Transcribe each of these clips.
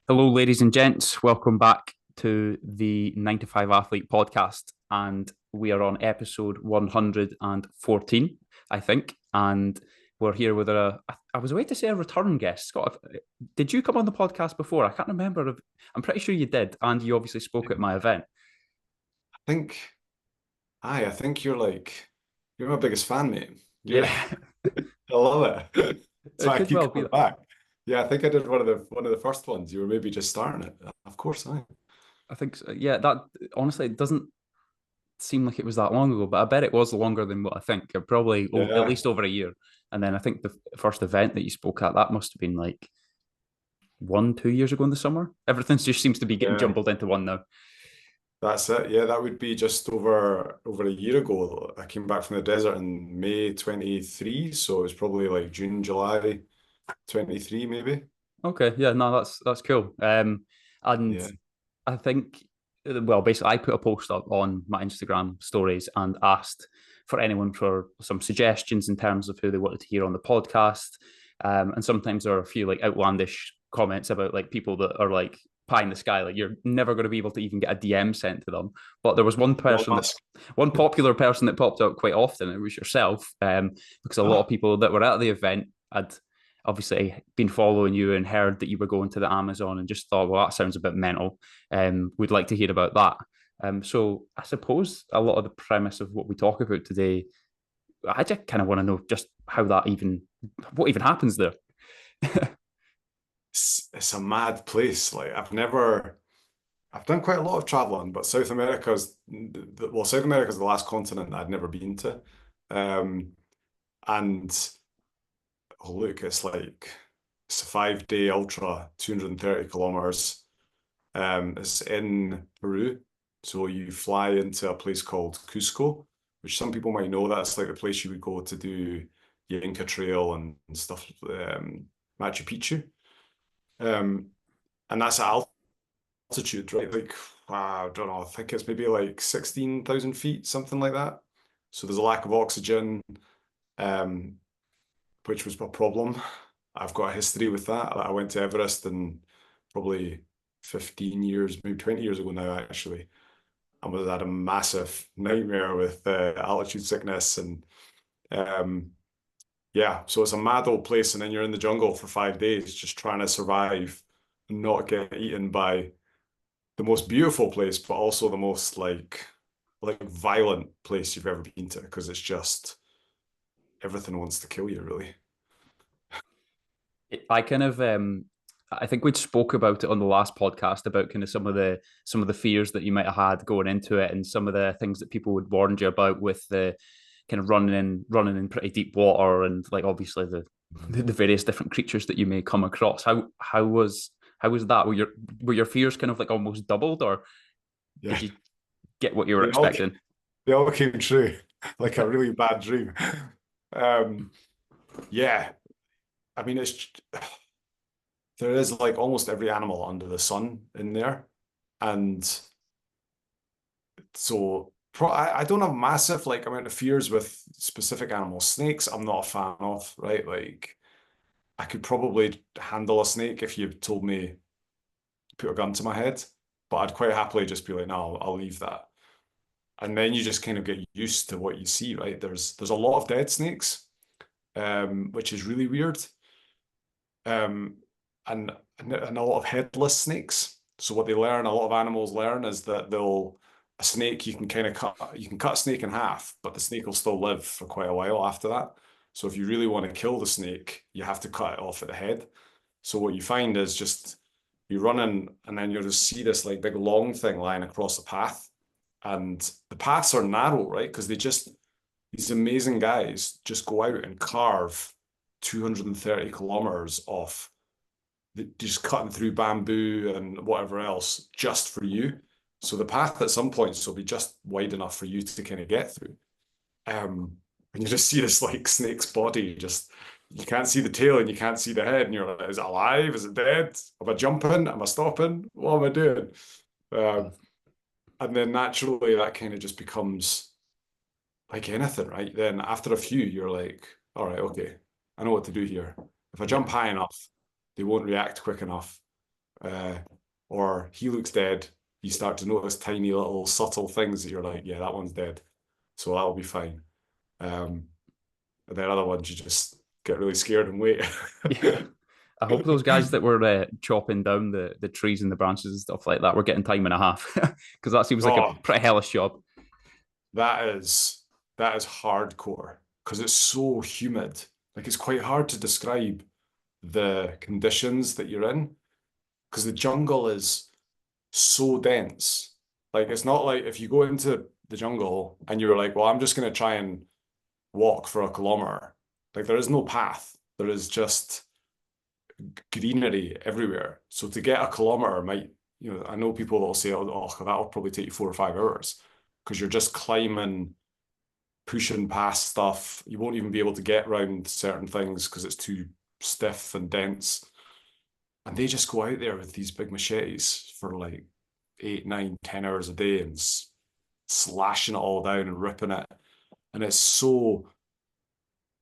Hello, ladies and gents. Welcome back to the 9 to 5 Athlete podcast. And we are on episode 114, I think. And we're here with I was waiting to say a return guest. Scott, did you come on the podcast before? I can't remember. I'm pretty sure you did. And you obviously spoke at my event. I think, I think you're my biggest fan, mate. Yeah, I love it. So it I could keep well be coming that. back. Yeah, I think I did one of the first ones. You were maybe just starting it. Of course, I. I think so. Yeah, that honestly, it doesn't seem like it was that long ago, but I bet it was longer than what I think. Probably at Yeah, least over a year. And then I think the first event that you spoke at, that must have been like 1, 2 years ago in the summer. Everything just seems to be getting yeah. jumbled into one now. That's it. Yeah, that would be just over a year ago. I came back from the desert in May 23, so it was probably like June, July 23, maybe. Okay, yeah, no, that's cool. And Yeah. I think, well, basically, I put a post up on my Instagram stories and asked for anyone for some suggestions in terms of who they wanted to hear on the podcast. And sometimes there are a few like outlandish comments about like people that are like pie in the sky, like you're never going to be able to even get a DM sent to them. But there was Elon Musk. one popular person that popped up quite often. It was yourself, because a lot of Ah, people that were at the event had obviously been following you and heard that you were going to the Amazon and just thought, well, that sounds a bit mental. We'd like to hear about that. So I suppose a lot of the premise of what we talk about today, I just kind of want to know just what even happens there. it's a mad place. Like I've done quite a lot of traveling, but South America's the last continent that I'd never been to. Um, and oh look, it's a 5 day ultra, 230 kilometers. It's in Peru. So you fly into a place called Cusco, which some people might know. That's like the place you would go to do the Inca Trail and stuff, Machu Picchu. Um, and that's at altitude, right? Like, wow, I don't know. I think it's maybe like 16,000 feet, something like that. So there's a lack of oxygen, um, which was a problem. I've got a history with that. I went to Everest and probably 15 years, maybe 20 years ago now, actually. I was had a massive nightmare with altitude sickness and um, yeah, so it's a mad old place, and then you're in the jungle for 5 days just trying to survive and not get eaten by the most beautiful place, but also the most like violent place you've ever been to because it's just everything wants to kill you, really. I kind of I think we'd spoke about it on the last podcast about kind of some of the fears that you might have had going into it and some of the things that people would warn you about with the kind of running in pretty deep water and like obviously the various different creatures that you may come across. How was that? Were your fears kind of like almost doubled, or Yeah, did you get what you were they all expecting? they all came true, like a really bad dream. Um, yeah, I mean there is like almost every animal under the sun in there, and so I don't have massive like amount of fears with specific animals. Snakes, I'm not a fan of, right? Like I could probably handle a snake if you told me put a gun to my head, but I'd quite happily just be like, no, I'll leave that. And then you just kind of get used to what you see, right? There's a lot of dead snakes, which is really weird, um, and a lot of headless snakes. So what a lot of animals learn, is that a snake you can cut a snake in half, but the snake will still live for quite a while after that. So if you really want to kill the snake, you have to cut it off at the head. So what you find is just you run in and then you'll just see this like big long thing lying across the path. And the paths are narrow, right? Because these amazing guys just go out and carve 230 kilometers off, just cutting through bamboo and whatever else just for you. So the path at some points will be just wide enough for you to kind of get through. And you just see this like snake's body, just you can't see the tail and you can't see the head, and you're like, is it alive? Is it dead? Am I jumping? Am I stopping? What am I doing? Um, and then naturally that kind of just becomes like anything, right? Then after a few, you're like, all right, okay, I know what to do here. If I Yeah. jump high enough, they won't react quick enough. uh, or he looks dead, you start to notice tiny little subtle things that you're like, yeah, that one's dead. So that'll be fine. And then other ones you just get really scared and wait. Yeah. I hope those guys that were chopping down the trees and the branches and stuff like that were getting time and a half because that seems like a Oh, pretty hellish job. that is that is hardcore because it's so humid. Like it's quite hard to describe the conditions that you're in because the jungle is so dense. Like it's not like if you go into the jungle and you're like, well, I'm just going to try and walk for a kilometer. Like there is no path. There is just greenery everywhere. So to get a kilometer might, I know people that'll say, oh, that'll probably take you 4 or 5 hours because you're just climbing, pushing past stuff. You won't even be able to get around certain things because it's too stiff and dense. And they just go out there with these big machetes for like 8, 9, 10 hours a day and slashing it all down and ripping it. And it's so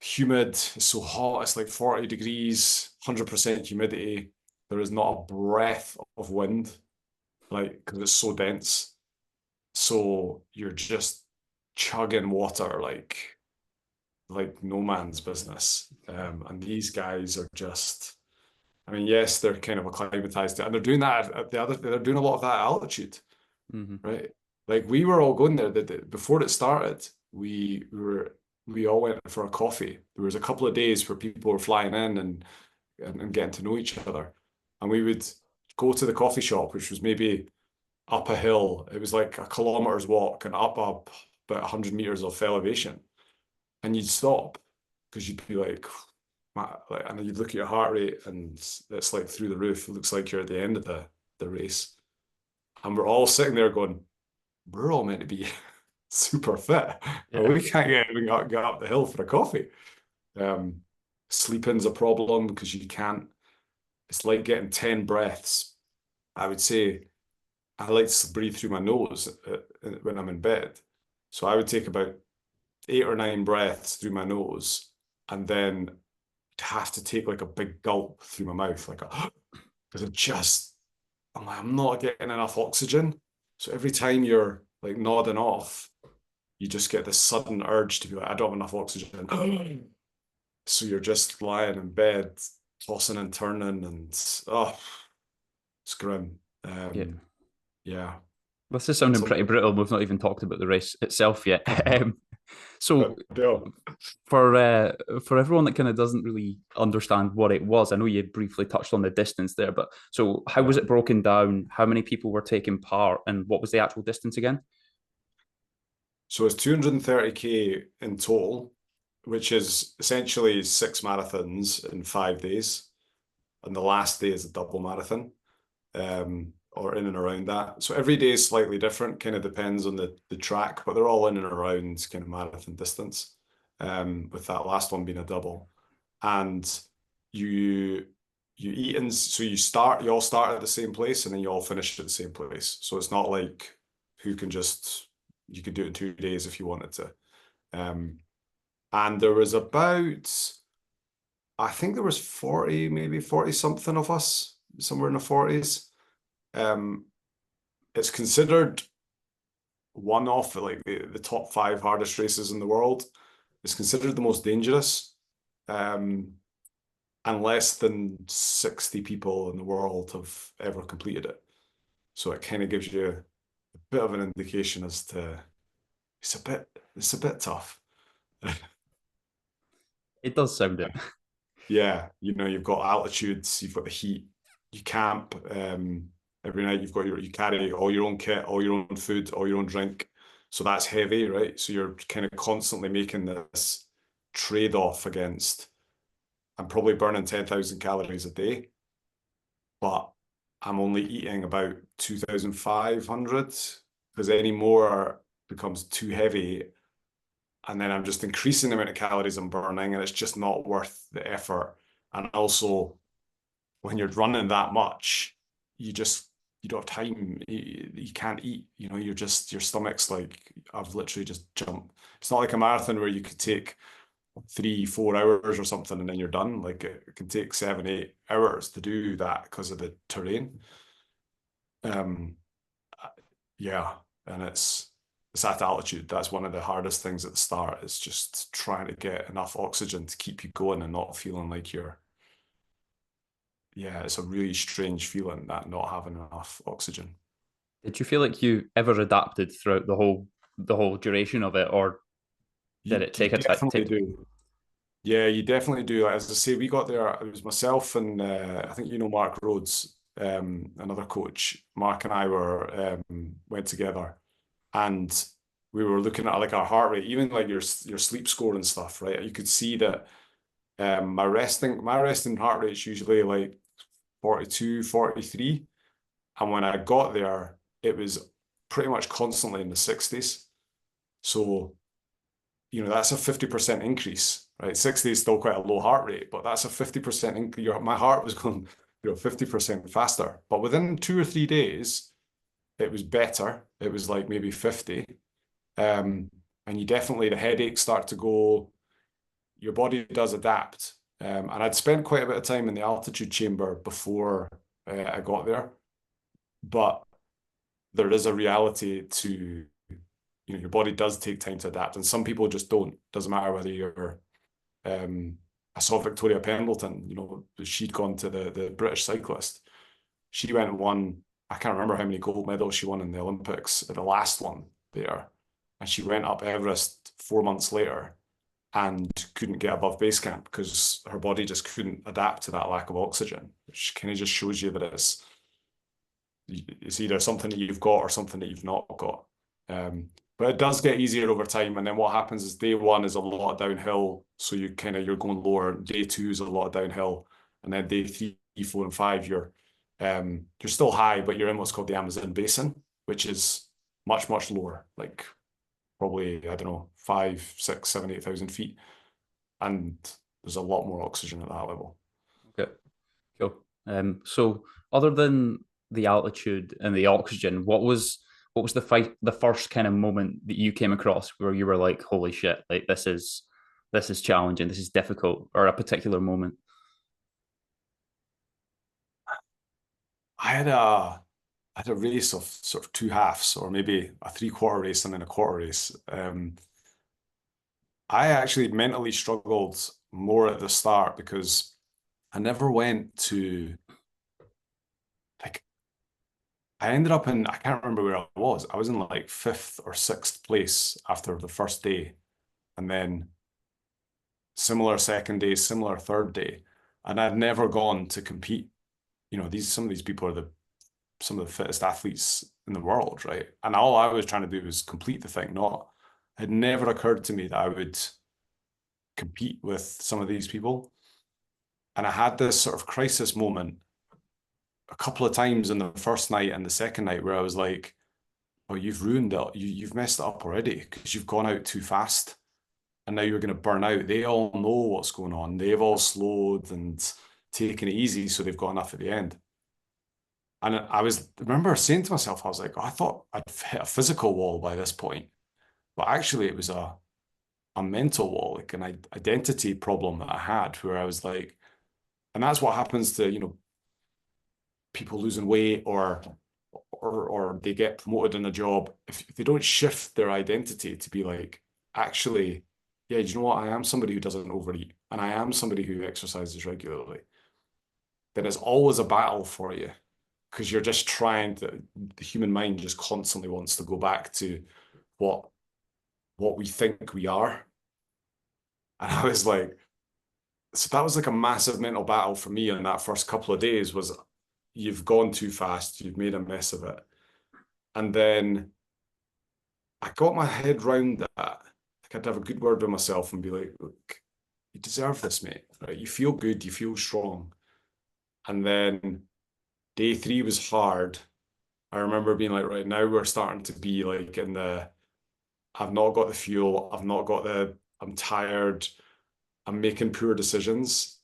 humid, it's so hot, it's like 40 degrees, 100% humidity. There is not a breath of wind, like, because it's so dense. So you're just chugging water like no man's business. And these guys are just, I mean, yes, they're kind of acclimatized to it, and they're doing that at they're doing a lot of that at altitude, Mm-hmm. right? Like we were all going there before it started. We all went for a coffee. There was a couple of days where people were flying in and getting to know each other, and we would go to the coffee shop, which was maybe up a hill. It was like a kilometer's walk and up about 100 meters of elevation, and you'd stop because you'd be like, and then you'd look at your heart rate, and it's like through the roof. It looks like you're at the end of the race, and we're all sitting there going, we're all meant to be super fit, and Yeah. we can't get up the hill for a coffee. Um, Sleeping's a problem because you can't. It's like getting 10 breaths. I would say I like to breathe through my nose when I'm in bed. So I would take about 8 or 9 breaths through my nose, and then have to take like a big gulp through my mouth, like a because I'm like, I'm not getting enough oxygen. So every time you're like nodding off, you just get this sudden urge to be like, I don't have enough oxygen. So you're just lying in bed, tossing and turning, and oh, it's grim. Yeah. Yeah, This is sounding some, pretty brutal. We've not even talked about the race itself yet. So but no. for for everyone that kind of doesn't really understand what it was, I know you briefly touched on the distance there, but so how was Yeah. it broken down? How many people were taking part, and what was the actual distance again? So it's 230K in total, which is essentially 6 marathons in 5 days. And the last day is a double marathon, or in and around that. So every day is slightly different, kind of depends on the track, but they're all in and around kind of marathon distance, with that last one being a double. And you you eat in, so you all start at the same place and then you all finish at the same place. So it's not like who can just you could do it in 2 days if you wanted to. Um, and there was about I think there was 40, maybe 40 something of us, somewhere in the 40s. Um, it's considered one of like the top 5 hardest races in the world. It's considered the most dangerous. Um, and less than 60 people in the world have ever completed it. So it kind of gives you a bit of an indication as to it's a bit tough. It does sound it. Yeah, you've got altitudes, you've got the heat, you camp every night. You carry all your own kit, all your own food, all your own drink. So that's heavy, right? So you're kind of constantly making this trade-off against I'm probably burning 10,000 calories a day, but I'm only eating about 2,500 because any more becomes too heavy. And then I'm just increasing the amount of calories I'm burning, and it's just not worth the effort. And also, when you're running that much, you just you don't have time. You can't eat. You're just your stomach's like I've literally just jumped. It's not like a marathon where you could take 3, 4 hours or something, and then you're done. Like it can take 7, 8 hours to do that because of the terrain. Um, yeah, and it's at altitude. That's one of the hardest things at the start is just trying to get enough oxygen to keep you going and not feeling like you're, yeah, it's a really strange feeling that not having enough oxygen. Did you feel like you ever adapted throughout the whole duration of it, or did it You take a definitely take? do. Yeah, you definitely do. As I say, we got there. It was myself and I think you know Mark Rhodes, another coach. Mark and I were went together, and we were looking at like our heart rate, even like your sleep score and stuff, right? You could see that my resting heart rate is usually like 42, 43, and when I got there, it was pretty much constantly in the 60s. So that's a 50% increase, right? 60 is still quite a low heart rate, but that's a 50% increase. My heart was going, 50% faster. But within 2 or 3 days, it was better. It was like maybe 50. Um, and the headaches start to go, your body does adapt. And I'd spent quite a bit of time in the altitude chamber before I got there. But there is a reality to, your body does take time to adapt. And some people just don't. Doesn't matter whether you're I saw Victoria Pendleton, she'd gone to the British cyclist. She went and won, I can't remember how many gold medals she won in the Olympics at the last one there. And she went up Everest 4 months later and couldn't get above base camp because her body just couldn't adapt to that lack of oxygen, which kind of just shows you that it's either something that you've got or something that you've not got. But it does get easier over time. And then what happens is day one is a lot of downhill. So you're going lower. Day two is a lot of downhill. And then day 3, 4, and 5, you're still high, but you're in what's called the Amazon basin, which is much, much lower, like probably, I don't know, 5, 6, 7, 8,000 feet. And there's a lot more oxygen at that level. Okay, cool. So other than the altitude and the oxygen, what was the first kind of moment that you came across where you were like, holy shit, like this is challenging, this is difficult, or a particular moment? I had a I had a race of sort of two halves, or maybe a 3/4 race and then a quarter race. I actually mentally struggled more at the start because I never went to like I ended up in I can't remember where I was. I was in like fifth or sixth place after the first day, and then similar second day, similar third day, and I'd never gone to compete. These some of these people are some of the fittest athletes in the world, right? And all I was trying to do was complete the thing, not it had never occurred to me that I would compete with some of these people. And I had this sort of crisis moment a couple of times in the first night and the second night where I was like, oh, you've ruined it. You've messed it up already because you've gone out too fast and now you're going to burn out. They all know what's going on. They've all slowed and taken it easy, so they've got enough at the end. And remember saying to myself, I was like, oh, I thought I'd hit a physical wall by this point, but actually it was a mental wall, like an identity problem that I had where I was like, and that's what happens to, people losing weight or they get promoted in a job. If they don't shift their identity to be like, actually, yeah, do you know what? I am somebody who doesn't overeat and I am somebody who exercises regularly, then it's always a battle for you because you're just the human mind just constantly wants to go back to what we think we are. And I was like, so that was like a massive mental battle for me in that first couple of days was you've gone too fast, you've made a mess of it. And then I got my head round that. Like I'd have a good word with myself and be like, look, you deserve this, mate. Right? You feel good, you feel strong. And then day three was hard. I remember being like, right now we're starting to be like I've not got the fuel, I'm tired, I'm making poor decisions.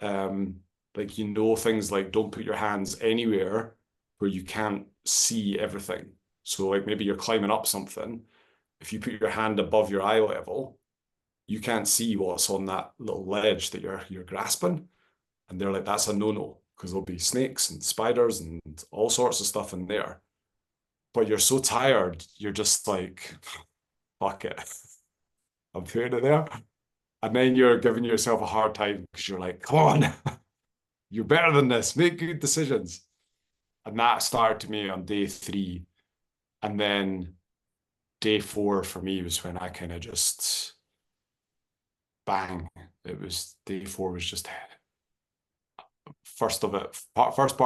Like things like don't put your hands anywhere where you can't see everything. So like maybe you're climbing up something. If you put your hand above your eye level, you can't see what's on that little ledge that you're grasping. And they're like, that's a no-no because there'll be snakes and spiders and all sorts of stuff in there. But you're so tired, you're just like, fuck it. I'm putting it there. And then you're giving yourself a hard time because you're like, come on, you're better than this. Make good decisions. And that started to me on day 3. And then day 4 for me was when I kind of just bang. It was day 4 was just first part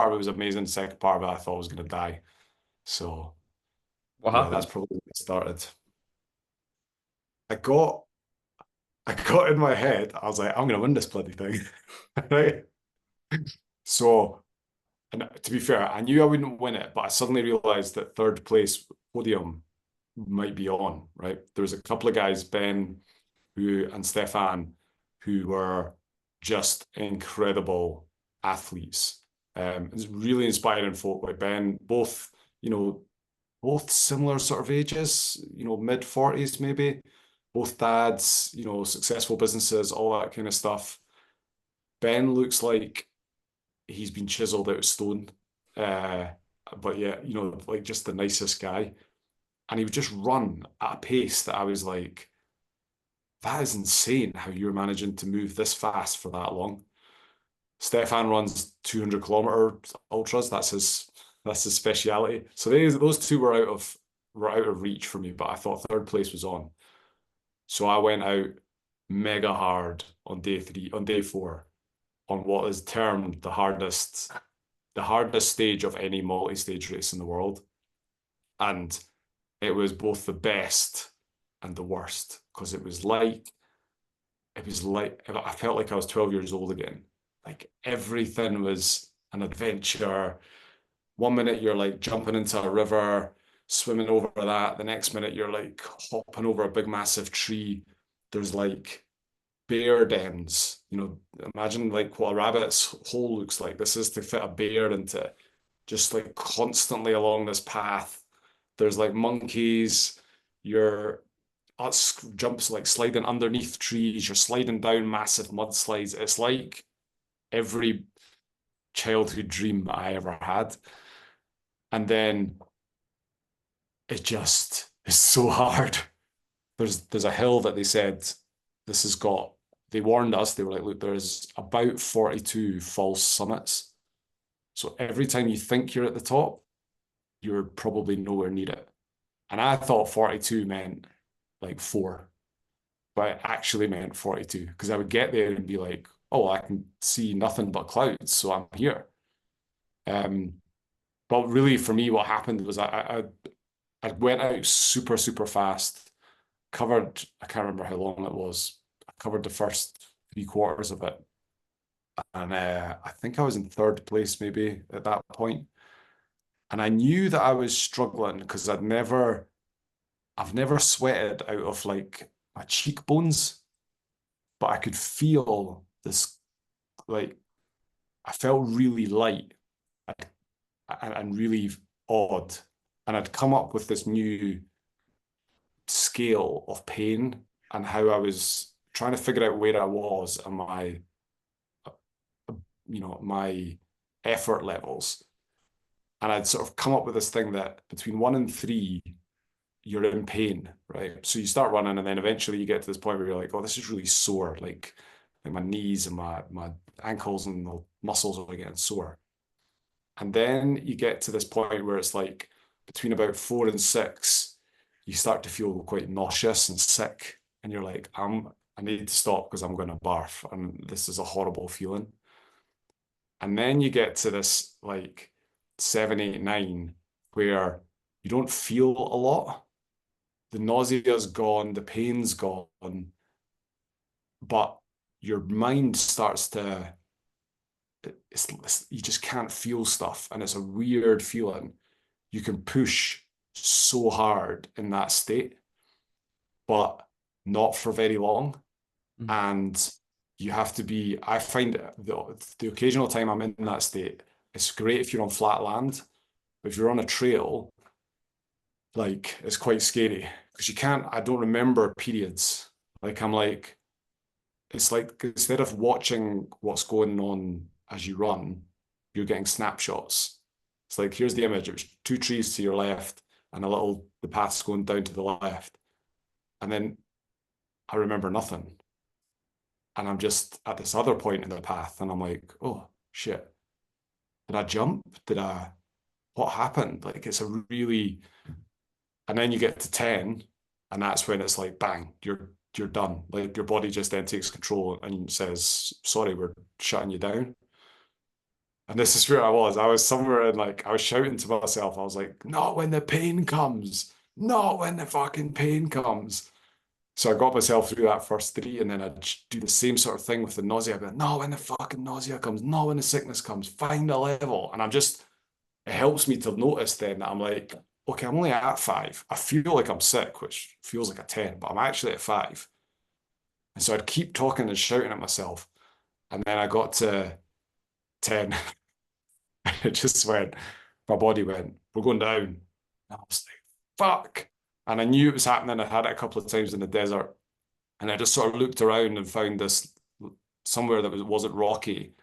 of it was amazing. Second part of it, I thought I was going to die. So What yeah, that's happened? probably when it started. I got I got in my head, I was like, I'm gonna win this bloody thing. Right? So, and to be fair, I knew I wouldn't win it, but I suddenly realized that third place podium might be on, right? There was a couple of guys, Ben and Stefan, who were just incredible athletes. It's really inspiring folk like Ben, you know, both similar sort of ages, mid 40s maybe, both dads, successful businesses, all that kind of stuff. Ben looks like he's been chiseled out of stone. Uh, but yeah, like just the nicest guy. And he would just run at a pace that I was like, that is insane how you're managing to move this fast for that long. Stefan runs 200-kilometer ultras. That's his speciality. So those two were out of reach for me, but I thought third place was on. So I went out mega hard on day 4, on what is termed the hardest stage of any multi-stage race in the world. And it was both the best and the worst because it was like I felt like I was 12 years old again. Like everything was an adventure. One minute you're like jumping into a river, swimming over that. The next minute you're like hopping over a big massive tree. There's like bear dens. Imagine like what a rabbit's hole looks like. This is to fit a bear into, just like constantly along this path. There's like monkeys. You're jumps like sliding underneath trees. You're sliding down massive mudslides. It's like every childhood dream I ever had. And then it just is so hard. There's a hill that they said this has got. They warned us. They were like, look, there's about 42 false summits. So every time you think you're at the top, you're probably nowhere near it. And I thought 42 meant like 4, but it actually meant 42 because I would get there and be like, oh, I can see nothing but clouds, so I'm here. Um, but really, for me, what happened was I went out super, super fast, covered, I can't remember how long it was. I covered the first 3/4 of it. And I think I was in third place maybe at that point. And I knew that I was struggling because I've never sweated out of like my cheekbones, but I could feel this, like, I felt really light and really odd. And I'd come up with this new scale of pain and how I was trying to figure out where I was and my effort levels. And I'd sort of come up with this thing that between 1 and 3, you're in pain, right? So you start running, and then eventually you get to this point where you're like, oh, this is really sore. Like my knees and my ankles and the muscles are getting sore. And then you get to this point where it's like between about 4 and 6, you start to feel quite nauseous and sick. And you're like, I need to stop because I'm going to barf. And this is a horrible feeling. And then you get to this like 7, 8, 9, where you don't feel a lot. The nausea's gone, the pain's gone, but your mind starts to, you just can't feel stuff. And it's a weird feeling. You can push so hard in that state, but not for very long. Mm. And I find the occasional time I'm in that state, it's great if you're on flat land. But if you're on a trail, like it's quite scary because I don't remember periods. Like I'm like, it's like instead of watching what's going on as you run, you're getting snapshots. It's like here's the image. It was two trees to your left and the path's going down to the left. And then I remember nothing. And I'm just at this other point in the path and I'm like, oh shit. Did I jump? What happened? Like it's a really, and then you get to 10 and that's when it's like, bang, you're done. Like your body just then takes control and says, sorry, we're shutting you down. And this is where I was. I was somewhere in like, I was shouting to myself. I was like, not when the pain comes. Not when the fucking pain comes. So I got myself through that first three, and then I'd do the same sort of thing with the nausea. I'd be like, no, when the fucking nausea comes, no, when the sickness comes, find a level. And I'm just, it helps me to notice then that I'm like, okay, I'm only at 5. I feel like I'm sick, which feels like a 10, but I'm actually at 5. And so I'd keep talking and shouting at myself. And then I got to 10. And it just went, my body went, we're going down. And I was like, fuck. And I knew it was happening. I had it a couple of times in the desert. And I just sort of looked around and found this somewhere that wasn't rocky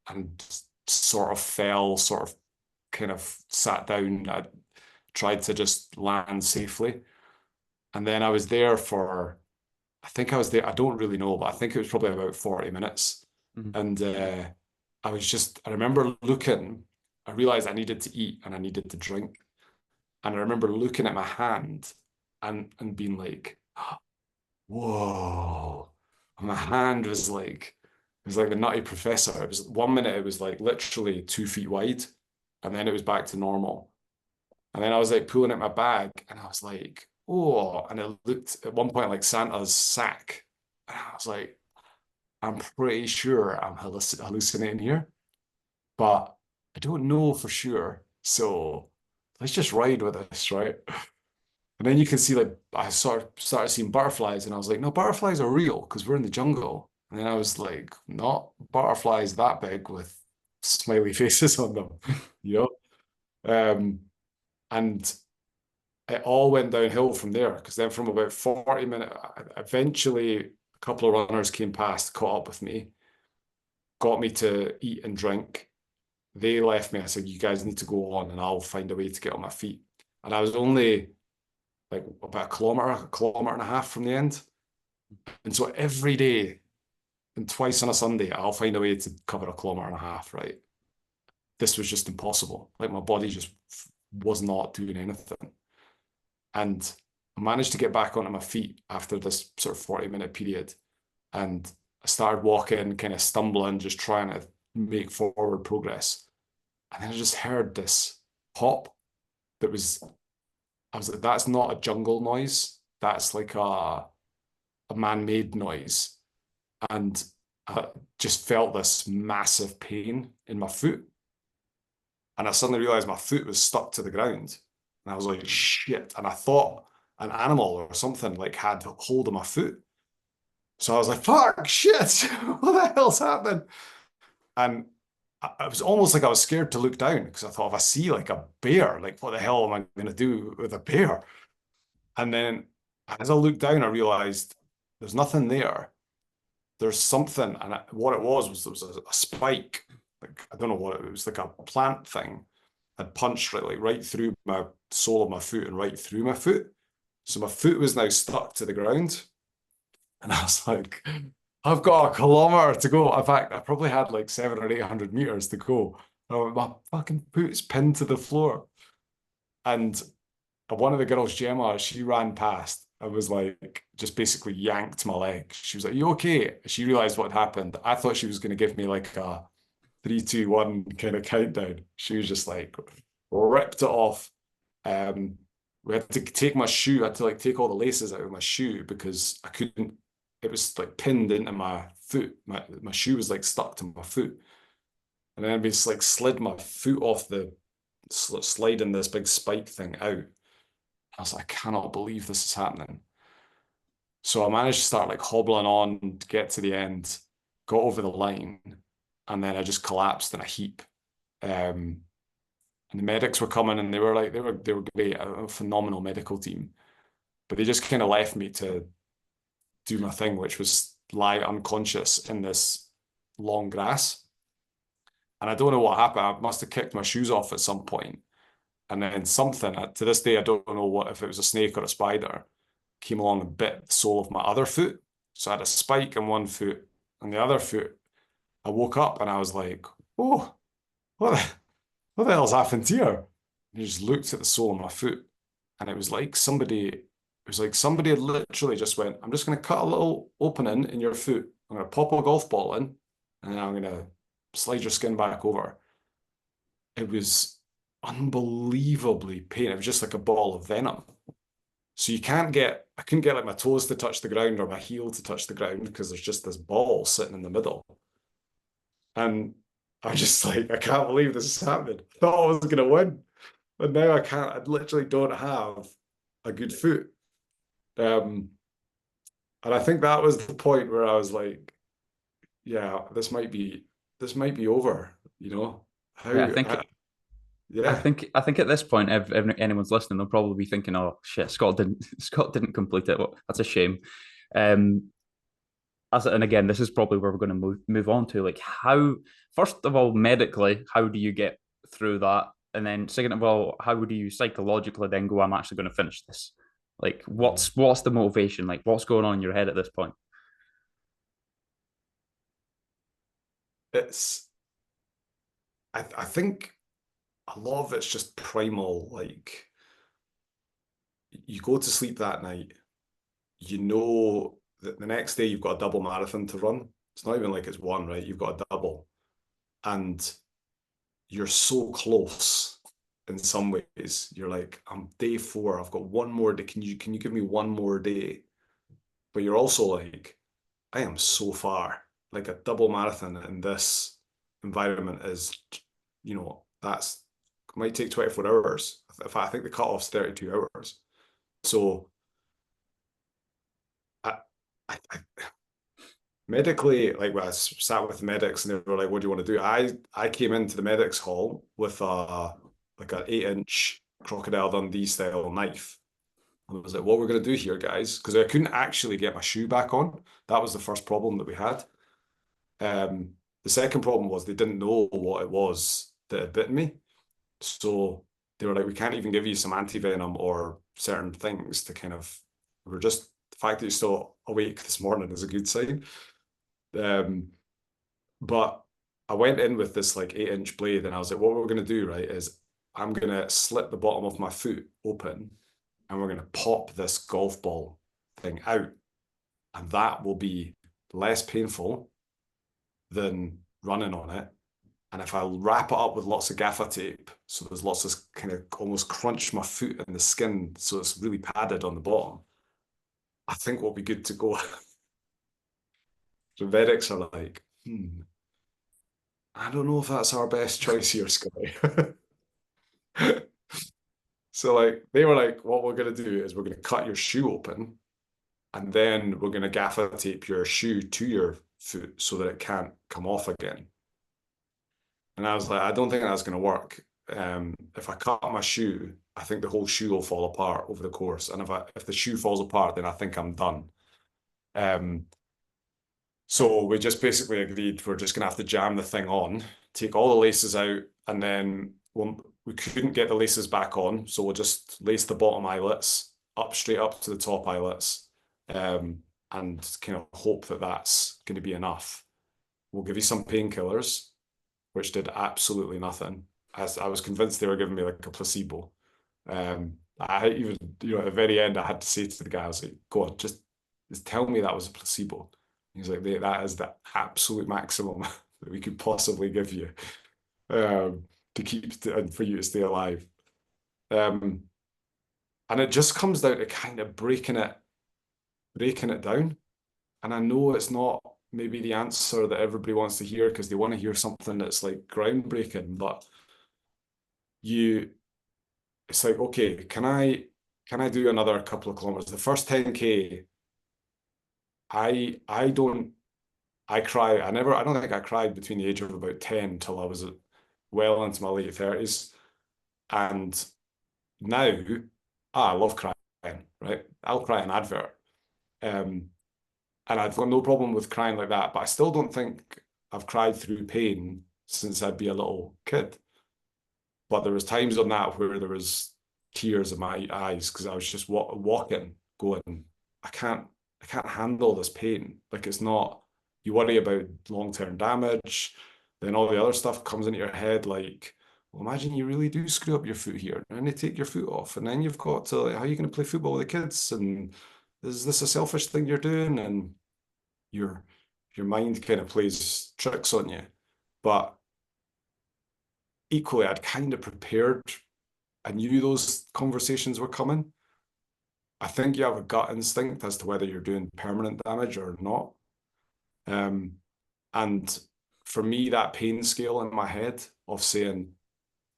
and sort of fell, sort of kind of sat down. I tried to just land safely. And then I was there for, I think I was there, I don't really know, but I think it was probably about 40 minutes. Mhm. And I remember looking, I realized I needed to eat and I needed to drink. And I remember looking at my hand and being like, whoa. And my hand was like, it was like the Nutty Professor. It was 1 minute, it was like literally 2 feet wide, and then it was back to normal. And then I was like pulling at my bag, and I was like, oh, and it looked at one point like Santa's sack. And I was like, I'm pretty sure I'm hallucinating here, but I don't know for sure. So let's just ride with this, right? And then you can see like I sort of started seeing butterflies, and I was like, no, butterflies are real because we're in the jungle. And then I was like, not butterflies that big with smiley faces on them, you know? Um, and it all went downhill from there because then from about 40 minutes, eventually a couple of runners came past, caught up with me, got me to eat and drink. They left me. I said, you guys need to go on and I'll find a way to get on my feet. And I was only like about a kilometer and a half from the end. And so every day and twice on a Sunday, I'll find a way to cover a kilometer and a half, right? This was just impossible. Like my body just was not doing anything. And I managed to get back onto my feet after this sort of 40-minute period. And I started walking, kind of stumbling, just trying to make forward progress. And then I just heard this pop that was, I was like, that's not a jungle noise. That's like a man-made noise. And I just felt this massive pain in my foot. And I suddenly realized my foot was stuck to the ground. And I was like, shit. And I thought an animal or something like had hold of my foot. So I was like, fuck, shit, what the hell's happening? And it was almost like I was scared to look down because I thought if I see like a bear, like what the hell am I going to do with a bear? And then as I looked down, I realized there's nothing there. There's something, and what it was there was a spike. Like I don't know what it was, like a plant thing had punched right through my sole of my foot and right through my foot. So my foot was now stuck to the ground, and I was like, I've got a kilometer to go. In fact, I probably had like 700 or 800 meters to go. My fucking foot's pinned to the floor, and one of the girls, Gemma, she ran past. I was like, just basically yanked my leg. She was like, "You okay?" She realized what happened. I thought she was going to give me like a 3, 2, 1 kind of countdown. She was just like, ripped it off. Um, we had to take my shoe. I had to like take all the laces out of my shoe because I couldn't. It was like pinned into my foot. My shoe was like stuck to my foot, and then I just like slid my foot off the sliding this big spike thing out. I was like, I cannot believe this is happening. So I managed to start like hobbling on to get to the end, got over the line, and then I just collapsed in a heap. Um, and the medics were coming, and they were great, a phenomenal medical team. But they just kind of left me do my thing, which was lie unconscious in this long grass. And I don't know what happened. I must have kicked my shoes off at some point. And then something, to this day, I don't know what if it was a snake or a spider, came along and bit the sole of my other foot. So I had a spike in one foot, and the other foot, I woke up and I was like, oh, what the, what the hell's happened here? And I just looked at the sole of my foot, and it was like somebody had literally just went, I'm just going to cut a little opening in your foot. I'm going to pop a golf ball in, and then I'm going to slide your skin back over. It was unbelievably pain. It was just like a ball of venom. So I couldn't get like my toes to touch the ground or my heel to touch the ground because there's just this ball sitting in the middle. And I'm just like, I can't believe this is happening. I thought I was going to win. But now I can't, I literally don't have a good foot. And I think that was the point where I was like, yeah, this might be over, you know? Yeah, Yeah. I think at this point, if anyone's listening, they'll probably be thinking, "Oh shit, Scott didn't Scott didn't complete it. Well, that's a shame." Um, and again, this is probably where we're going to move on to like how first of all medically, how do you get through that, and then second of all, how do you psychologically then go, "I'm actually going to finish this." Like, what's the motivation? Like, what's going on in your head at this point? It's I think a lot of it's just primal, like you go to sleep that night, you know that the next day you've got a double marathon to run. It's not even like it's one, right? You've got a double. And you're so close in some ways. You're like, I'm day 4. I've got one more day. Can you give me one more day? But you're also like, I am so far. Like a double marathon in this environment is, that's might take 24 hours. In fact, I think the cutoff's 32 hours. So I, I medically, like when I sat with the medics and they were like, "What do you want to do?" I came into the medics hall with a like an 8-inch Crocodile Dundee style knife. I was like, "What we're gonna do here, guys?" Because I couldn't actually get my shoe back on. That was the first problem that we had. The second problem was they didn't know what it was that had bitten me. So they were like, "We can't even give you some anti-venom or certain things to kind of, we're just, the fact that you're still awake this morning is a good sign." Um, but I went in with this like 8-inch blade and I was like, what we're going to do, right, is I'm going to slit the bottom of my foot open and we're going to pop this golf ball thing out. And that will be less painful than running on it. And if I wrap it up with lots of gaffer tape, so there's lots of kind of almost crunch my foot in the skin, so it's really padded on the bottom, I think we'll be good to go. The medics are like, I don't know if that's our best choice here, Sky. So like they were like, what we're gonna do is we're gonna cut your shoe open and then we're gonna gaffer tape your shoe to your foot so that it can't come off again. And I was like, I don't think that's gonna work. If I cut my shoe, I think the whole shoe will fall apart over the course. And if the shoe falls apart, then I think I'm done. Um, So we just basically agreed we're just gonna have to jam the thing on, take all the laces out, and then we couldn't get the laces back on, so we'll just lace the bottom eyelets up straight up to the top eyelets, and kind of hope that that's going to be enough. We'll give you some painkillers, which did absolutely nothing. As I was convinced they were giving me like a placebo. I even, at the very end, I had to say to the guy, I was like, "Go on, just tell me that was a placebo." He's like, "That is the absolute maximum that we could possibly give you to keep and for you to stay alive." Um, and it just comes down to kind of breaking it down. And I know it's not maybe the answer that everybody wants to hear because they want to hear something that's like groundbreaking, but you, it's like, okay, can I do another couple of kilometers? The first 10K, I don't I cry. I don't think I cried between the age of about 10 till I was well into my late 30s. And now, I love crying, right? I'll cry an advert. Um, And I've got no problem with crying like that, but I still don't think I've cried through pain since I'd be a little kid. But there was times on that where there was tears in my eyes because I was just walking, going, I can't, I can't handle this pain. Like it's not. You worry about long-term damage, then all the other stuff comes into your head. Like, well, imagine you really do screw up your foot here, and then they take your foot off, and then you've got to like, how are you going to play football with the kids? And is this a selfish thing you're doing? And your your mind kind of plays tricks on you. But equally, I'd kind of prepared. I knew those conversations were coming. I think you have a gut instinct as to whether you're doing permanent damage or not. Um, and for me, that pain scale in my head of saying,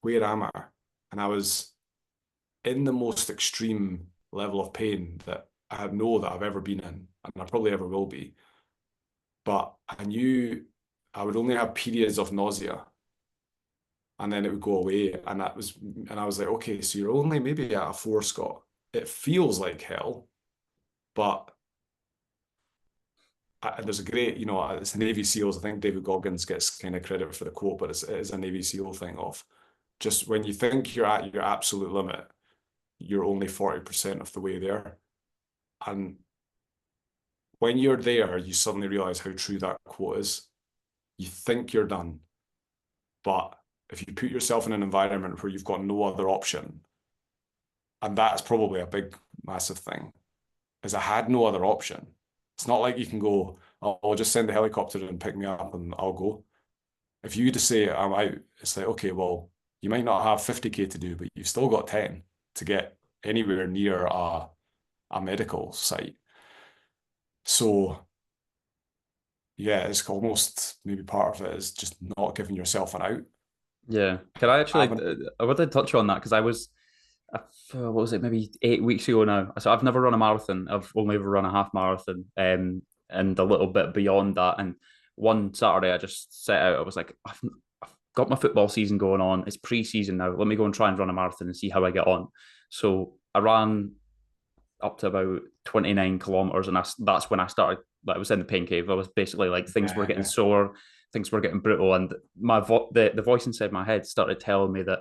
where am I? And I was in the most extreme level of pain that I know that I've ever been in, and I probably ever will be. But I knew I would only have periods of nausea and then it would go away. And I was like, okay, so you're only maybe at a 4, Scott. It feels like hell, but there's a great, it's the Navy SEALs. I think David Goggins gets kind of credit for the quote, but it is a Navy SEAL thing of just when you think you're at your absolute limit, you're only 40% of the way there. And when you're there, you suddenly realize how true that quote is. You think you're done, but if you put yourself in an environment where you've got no other option, and that's probably a big, massive thing, is I had no other option. It's not like you can go, oh, I'll just send the helicopter and pick me up and I'll go. If you just say I'm out, it's like, okay, well, you might not have 50K to do, but you've still got 10 to get anywhere near a medical site. So yeah, it's almost maybe part of it is just not giving yourself an out. Yeah. Can I actually? Having, I wanted to touch on that because I was, what was it? Maybe 8 weeks ago now. So I've never run a marathon. I've only ever run a half marathon, and a little bit beyond that. And one Saturday, I just set out. I was like, I've got my football season going on. It's pre-season now. Let me go and try and run a marathon and see how I get on. So I ran up to about 29 kilometers, and that's when I started. Like, I was in the pain cave. I was basically like things were getting yeah, sore, things were getting brutal, and the voice inside my head started telling me that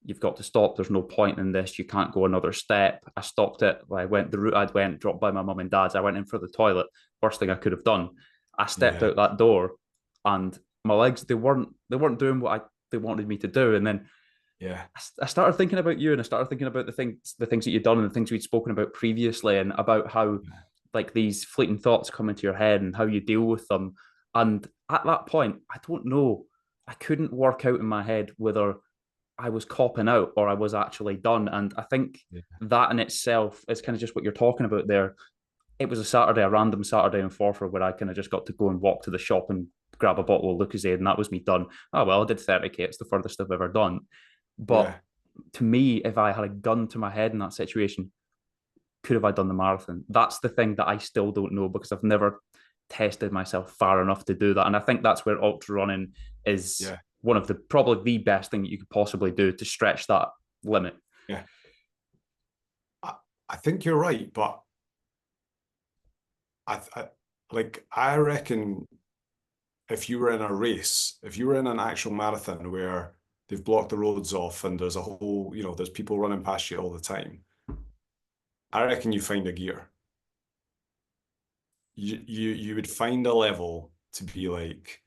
you've got to stop. There's no point in this. You can't go another step. I stopped it. I went the route I'd went, dropped by my mum and dad's. I went in for the toilet. Worst thing I could have done. I stepped yeah, out that door, and my legs they weren't doing what they wanted me to do. And then yeah, I started thinking about you, and I started thinking about the things that you'd done and the things we'd spoken about previously, and about how yeah, like these fleeting thoughts come into your head and how you deal with them. And at that point, I don't know. I couldn't work out in my head whether I was copping out or I was actually done. And I think yeah, that in itself is kind of just what you're talking about there. It was a random Saturday in Forfar where I kind of just got to go and walk to the shop and grab a bottle of Lucozade, and that was me done. Oh well, I did 30K. It's the furthest I've ever done. But yeah. to me, if I had a gun to my head in that situation, could have I done the marathon? That's the thing that I still don't know because I've never tested myself far enough to do that. And I think that's where ultra running is Yeah. one of the probably the best thing that you could possibly do to stretch that limit. Yeah. I, I think you're right, but I like I reckon if you were in a race, if you were in an actual marathon where they've blocked the roads off and there's a whole, there's people running past you all the time, I reckon you find a gear. You would find a level to be like,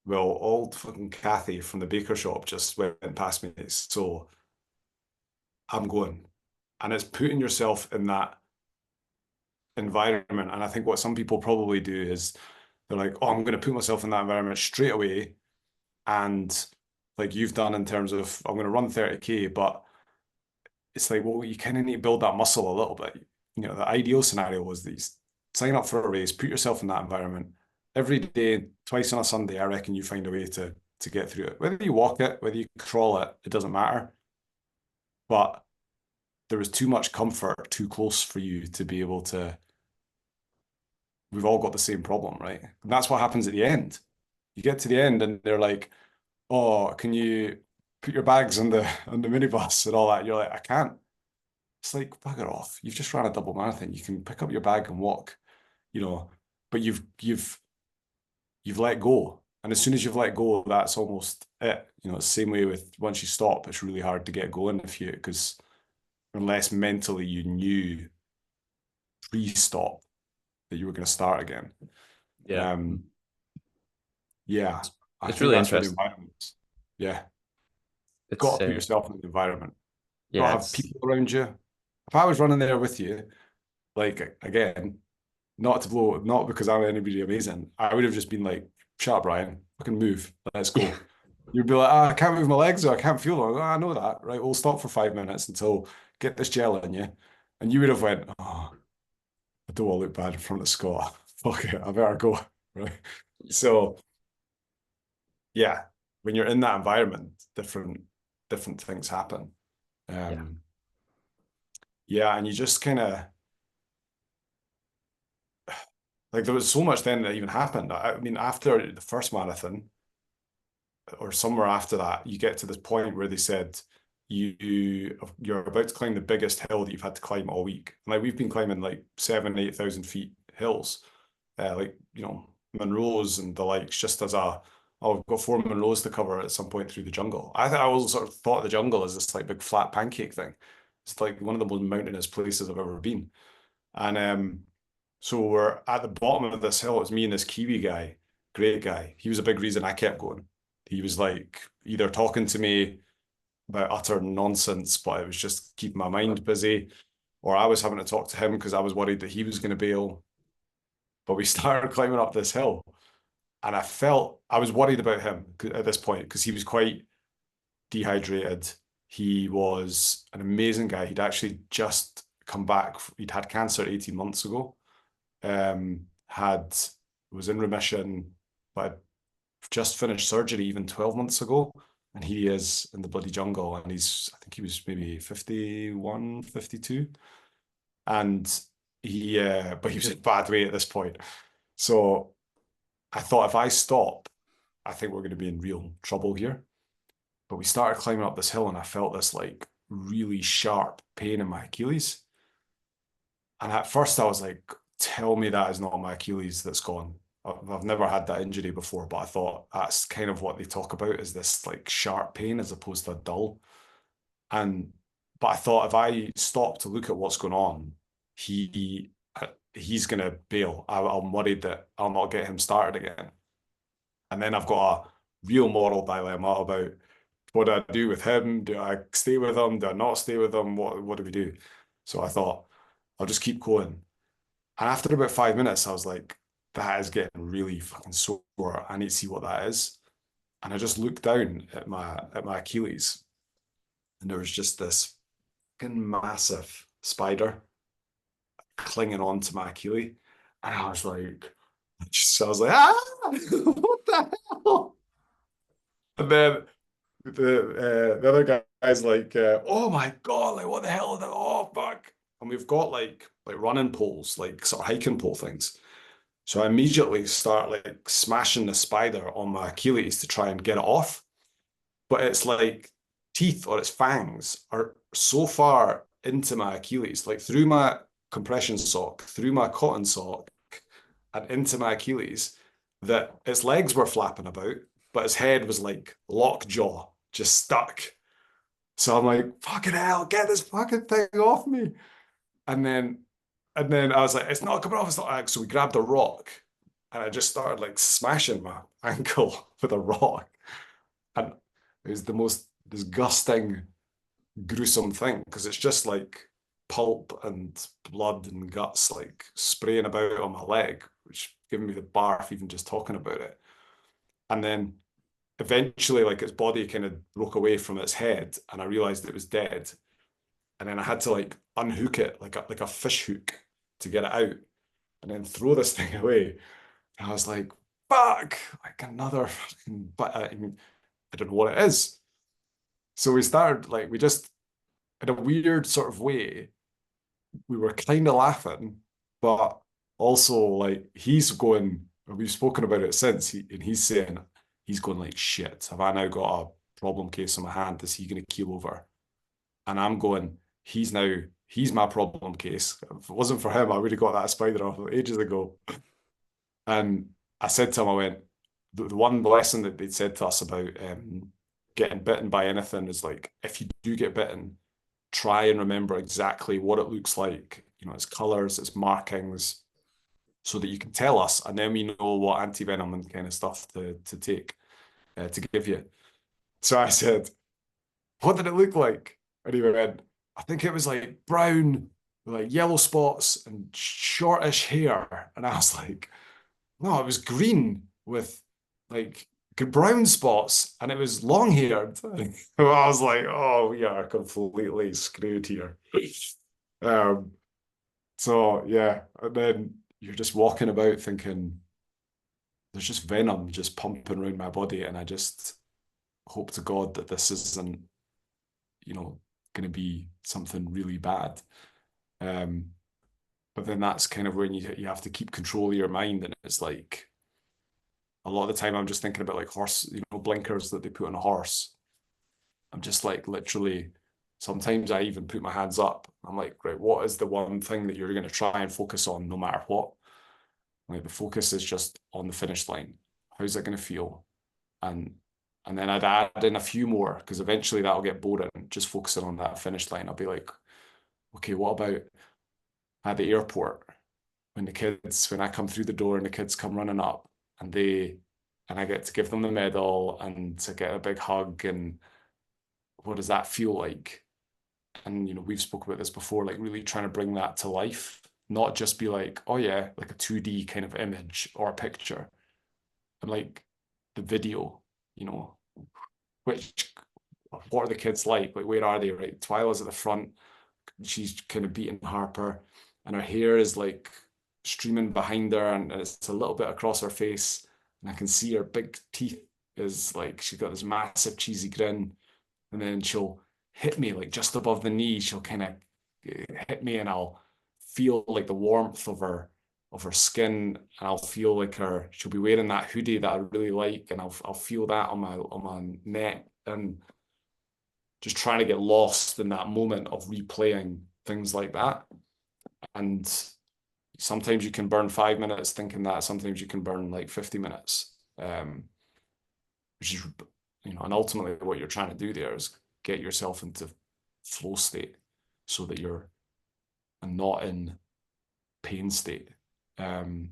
well, old fucking Kathy from the baker shop just went past me, so I'm going. And it's putting yourself in that environment. And I think what some people probably do is they're like, oh, I'm going to put myself in that environment straight away. And like you've done in terms of, I'm going to run 30K, but it's like, well, you kind of need to build that muscle a little bit. The ideal scenario was these sign up for a race, put yourself in that environment every day, twice on a Sunday. I reckon you find a way to get through it. Whether you walk it, whether you crawl it, it doesn't matter. But there was too much comfort too close for you to be able to. We've all got the same problem, right? And that's what happens at the end. You get to the end and they're like, "Oh, can you put your bags on the minibus and all that?" You're like, "I can't." It's like, bugger off. You've just ran a double marathon. You can pick up your bag and walk, you know. but you've let go. And as soon as you've let go, that's almost it. You know, it's the same way with once you stop, it's really hard to get going because unless mentally you knew pre-stop that you were going to start again. Yeah. Um, yeah, I It's think really that's where the interesting. environment. Yeah, got It's to put yourself in the environment. Got to yeah, have it's people around you. If I was running there with you, like again, not because I'm anybody amazing, I would have just been like, "Shut up, Brian. Fucking move. Let's yeah, go." You'd be like, "Ah, I can't move my legs or I can't feel them." "Ah, I know that, right? We'll stop for 5 minutes until get this gel in you." And you would have went, "Oh, I don't want to look bad in front of Scott. Fuck it, I better go." Right. So yeah, when you're in that environment, different things happen. yeah, Um, yeah, and you just kind of like there was so much then that even happened. I mean, after the first marathon or somewhere after that, you get to this point where they said you're about to climb the biggest hill that you've had to climb all week. And like we've been climbing like 7, 8,000 feet hills, like Monroe's and the likes, just as a oh, we've got 4 Monroe's to cover at some point through the jungle. I always sort of thought the jungle is this like big flat pancake thing. It's like one of the most mountainous places I've ever been. And so we're at the bottom of this hill. It's me and this Kiwi guy, great guy. He was a big reason I kept going. He was like either talking to me about utter nonsense, but it was just keeping my mind busy, or I was having to talk to him because I was worried that he was going to bail. But we started climbing up this hill, and I was worried about him at this point because he was quite dehydrated. He was an amazing guy. He'd actually just come back. He'd had cancer 18 months ago. Had was in remission, but just finished surgery even 12 months ago. And he is in the bloody jungle. And I think he was maybe 51, 52. And but he was in bad way at this point. So I thought if I stop, I think we're going to be in real trouble here. But we started climbing up this hill and I felt this like really sharp pain in my Achilles. And at first I was like, tell me that is not my Achilles that's gone. I've never had that injury before, but I thought that's kind of what they talk about is this like sharp pain as opposed to dull. And but I thought if I stop to look at what's going on, he's gonna bail. I'm worried that I'll not get him started again. And then I've got a real moral dilemma about what do I do with him? Do I stay with him? Do I not stay with him? What do we do? So I thought I'll just keep going. And after about 5 minutes, I was like, that is getting really fucking sore. I need to see what that is. And I just looked down at my Achilles, and there was just this fucking massive spider clinging on to my Achilles. And I was like, ah, what the hell? And then the other guy's like, oh my God, like what the hell? Oh fuck. And we've got like running poles, like sort of hiking pole things. So I immediately start like smashing the spider on my Achilles to try and get it off. But its like teeth or its fangs are so far into my Achilles, like through my compression sock, through my cotton sock, and into my Achilles, that its legs were flapping about, but its head was like lockjaw, just stuck. So I'm like, fucking hell, get this fucking thing off me. And then and then I was like, it's not coming off, it's not. So we grabbed a rock and I just started like smashing my ankle with a rock. And it was the most disgusting, gruesome thing because it's just like pulp and blood and guts like spraying about on my leg, which giving me the barf even just talking about it. And then eventually, like its body kind of broke away from its head, and I realized it was dead. And then I had to like unhook it like a fish hook to get it out, and then throw this thing away. And I was like, "Fuck!" Like another fucking. But I mean, I don't know what it is. So we started like we just in a weird sort of way. We were kind of laughing, but also like he's going. We've spoken about it since, and he's saying he's going like shit. Have I now got a problem case on my hand? Is he going to keel over? And I'm going, he's my problem case. If it wasn't for him, I would have got that spider off ages ago. And I said to him, I went, the one lesson that they'd said to us about getting bitten by anything is like, if you do get bitten, try and remember exactly what it looks like, its colors, its markings, so that you can tell us, and then we know what anti-venom and kind of stuff to take, to give you. So I said, what did it look like? And he went, I think it was like brown, with like yellow spots and shortish hair. And I was like, no, it was green with like brown spots and it was long haired. I was like, oh, we are completely screwed here. Um, so yeah, and then you're just walking about thinking there's just venom just pumping around my body, and I just hope to God that this isn't, going to be something really bad. Um, but then that's kind of when you have to keep control of your mind, and it's like a lot of the time I'm just thinking about like horse, blinkers that they put on a horse. I'm just like literally, sometimes I even put my hands up. I'm like, right, what is the one thing that you're going to try and focus on no matter what? Like the focus is just on the finish line. How's that going to feel? And and then I'd add in a few more because eventually that'll get boring. Just focusing on that finish line. I'll be like, okay, what about at the airport when I come through the door and the kids come running up and I get to give them the medal and to get a big hug, and what does that feel like? And we've spoke about this before, like really trying to bring that to life, not just be like, oh yeah, like a 2D kind of image or a picture, and like the video, you know, which what are the kids like? Like where are they? Right, Twyla's at the front. She's kind of beating Harper, and her hair is like streaming behind her, and it's a little bit across her face, and I can see her big teeth is like she's got this massive cheesy grin, and then she'll hit me like just above the knee. She'll kind of hit me, and I'll feel like the warmth of her skin, and I'll feel like she'll be wearing that hoodie that I really like, and I'll feel that on my neck, and just trying to get lost in that moment of replaying things like that. And sometimes you can burn 5 minutes thinking that, sometimes you can burn like 50 minutes. Which is, and ultimately what you're trying to do there is get yourself into flow state so that you're not in pain state. Um,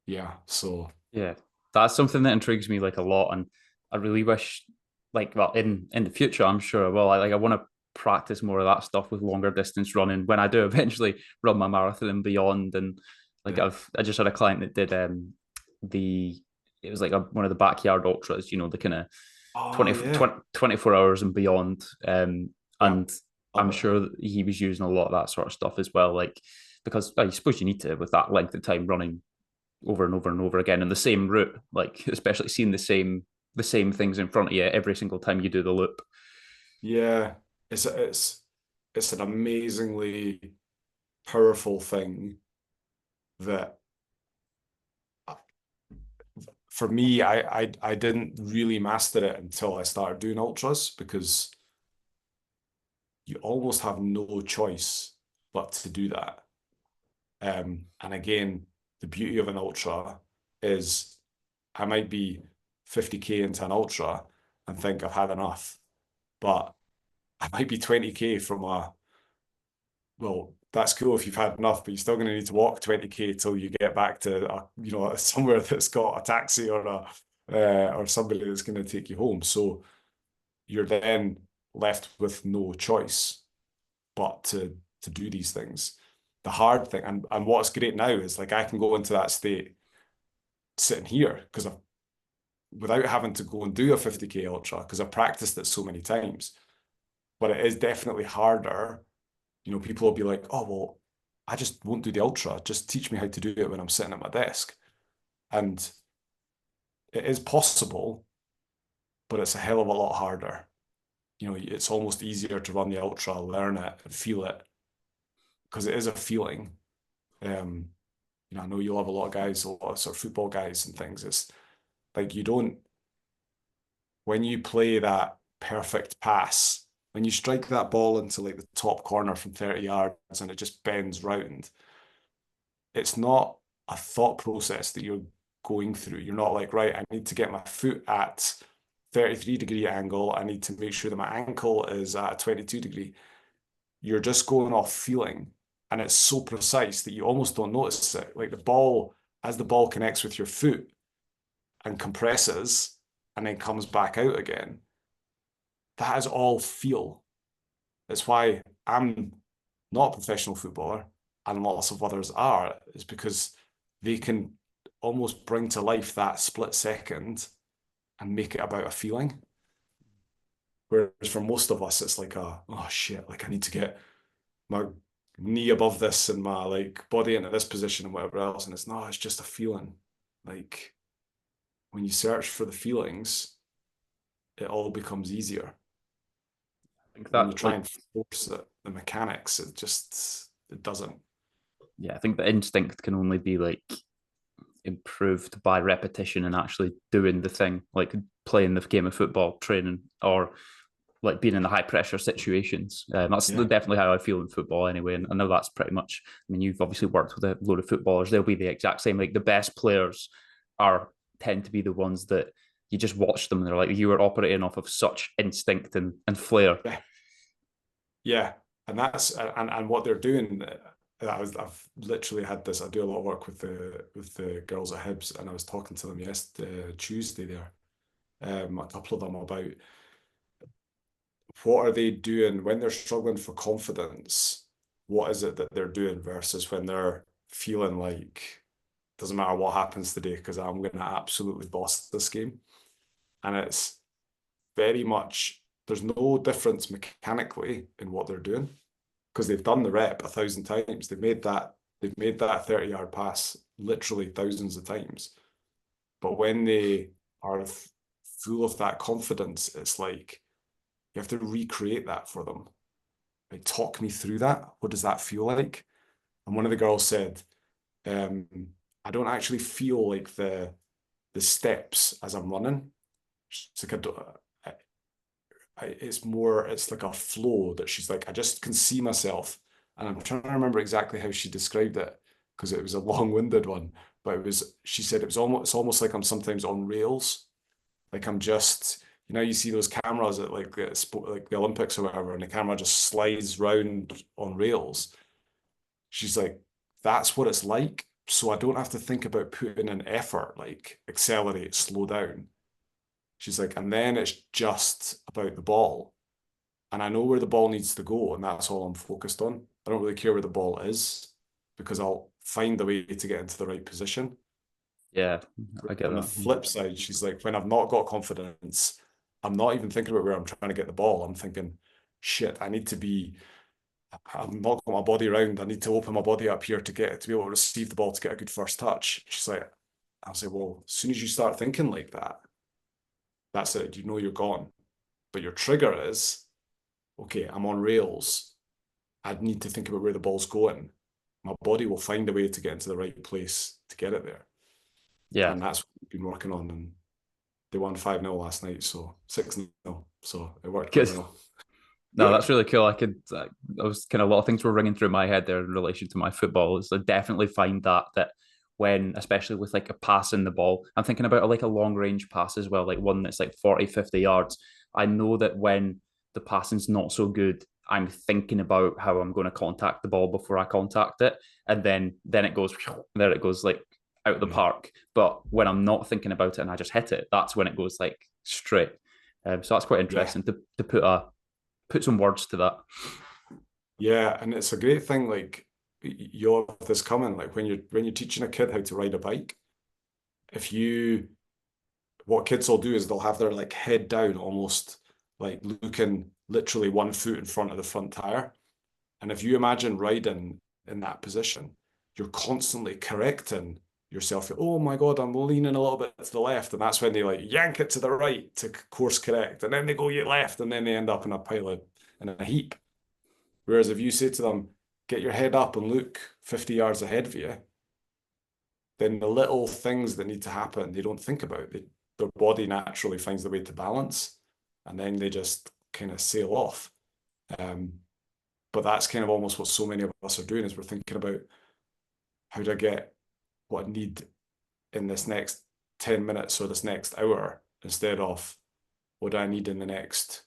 yeah, so Yeah, that's something that intrigues me like a lot, and I really wish, like, well, in the future, I'm sure I will. I want to practice more of that stuff with longer distance running when I do eventually run my marathon and beyond. And like, yeah. I just had a client that did the it was like one of the backyard ultras, the kind of Oh 20, yeah. 20 24 hours and beyond. Yeah. And Love I'm it. sure that he was using a lot of that sort of stuff as well, like because I suppose you need to with that length of time running over and over and over again in the same route, like especially seeing the same things in front of you every single time you do the loop. Yeah. It's an amazingly powerful thing that for me, I didn't really master it until I started doing ultras, because you almost have no choice but to do that. And again, the beauty of an ultra is I might be 50K into an ultra and think I've had enough, but I might be 20K from well, that's cool if you've had enough, but you're still going to need to walk 20K till you get back to somewhere that's got a taxi or somebody that's going to take you home. So you're then left with no choice but to do these things. The hard thing, and what's great now is like I can go into that state sitting here because I've without having to go and do a 50K ultra because I've practiced it so many times. But it is definitely harder. People will be like, oh, well, I just won't do the ultra. Just teach me how to do it when I'm sitting at my desk. And it is possible, but it's a hell of a lot harder. It's almost easier to run the ultra, learn it, and feel it because it is a feeling. Um, I know you'll have a lot of guys, a lot of sort of football guys and things. It's like when you play that perfect pass, when you strike that ball into like the top corner from 30 yards and it just bends round, it's not. a thought process that you're going through. You're not like, right, I need to get my foot at 33-degree angle. I need to make sure that my ankle is at a 22-degree. You're just going off feeling. And it's so precise that you almost don't notice it. Like the ball, as the ball connects with your foot and compresses and then comes back out again, that is all feel. That's why I'm not a professional footballer and lots of others are, is because they can almost bring to life that split second and make it about a feeling. Whereas for most of us, it's like oh shit, like I need to get my knee above this and my like body into this position and whatever else. And it's just a feeling. Like when you search for the feelings, it all becomes easier. I think When you that try like and force it, the mechanics, it doesn't. yeah, I think the instinct can only be like improved by repetition and actually doing the thing, like playing the game of football, training, or like being in the high pressure situations. That's Yeah. definitely how I feel in football anyway. And I know that's pretty much, I mean, you've obviously worked with a load of footballers. They'll be the exact same. Like the best players are tend to be the ones that you just watch them and they're like, you are operating off of such instinct and flair. Yeah. Yeah. And and what they're doing, I've literally had this. I do a lot of work with the girls at Hibs, and I was talking to them yesterday, Tuesday there, a couple of them about what are they doing when they're struggling for confidence? What is it that they're doing versus when they're feeling like doesn't matter what happens today because I'm going to absolutely boss this game. And it's very much there's no difference mechanically in what they're doing because they've done the rep 1,000 times. They've made that 30-yard pass literally thousands of times. But when they are full of that confidence, it's like you have to recreate that for them. Like, talk me through that. What does that feel like? And one of the girls said, um, I don't actually feel like the steps as I'm running. It's like it's like a flow that she's like, I just can see myself. And I'm trying to remember exactly how she described it because it was a long-winded one. But she said it's almost like I'm sometimes on rails. Like I'm just, you see those cameras at like like the Olympics or whatever, and the camera just slides round on rails. She's like, that's what it's like. So I don't have to think about putting in effort, like accelerate, slow down. She's like, and then it's just about the ball. And I know where the ball needs to go, and that's all I'm focused on. I don't really care where the ball is because I'll find a way to get into the right position. Yeah, I get On the that. flip side, she's like, when I've not got confidence, I'm not even thinking about where I'm trying to get the ball. I'm thinking, shit, I've not got my body around. I need to open my body up here to be able to receive the ball to get a good first touch. She's like, I'll say, well, as soon as you start thinking like that, that's it. You know you're gone. But your trigger is, okay, I'm on rails. I need to think about where the ball's going. My body will find a way to get into the right place to get it there. Yeah. And that's what we've been working on. And they won 5-0 last night, so 6-0. So it worked quite Good. well. No, that's really cool. I was kind of a lot of things were ringing through my head there in relation to my football. So I definitely find that when, especially with like a pass in the ball, I'm thinking about like a long range pass as well, like one that's like 40, 50 yards. I know that when the passing's not so good, I'm thinking about how I'm going to contact the ball before I contact it. And then it goes, there it goes like out of the Yeah. park. But when I'm not thinking about it and I just hit it, that's when it goes like straight. So that's quite Yeah. interesting to put some words to that. Yeah. And it's a great thing. Like you have this coming, like when you're teaching a kid how to ride a bike, if you what kids will do is they'll have their like head down almost like looking literally 1 foot in front of the front tire. And if you imagine riding in that position, you're constantly correcting yourself. Oh my God, I'm leaning a little bit to the left. And that's when they like yank it to the right to course correct. And then they go left and then they end up in a pile in a heap. Whereas if you say to them, get your head up and look 50 yards ahead of you, then the little things that need to happen, they don't think about. Their body naturally finds the way to balance and then they just kind of sail off. Um, but that's kind of almost what so many of us are doing is we're thinking about how do I get what I need in this next 10 minutes or this next hour instead of what do I need in the next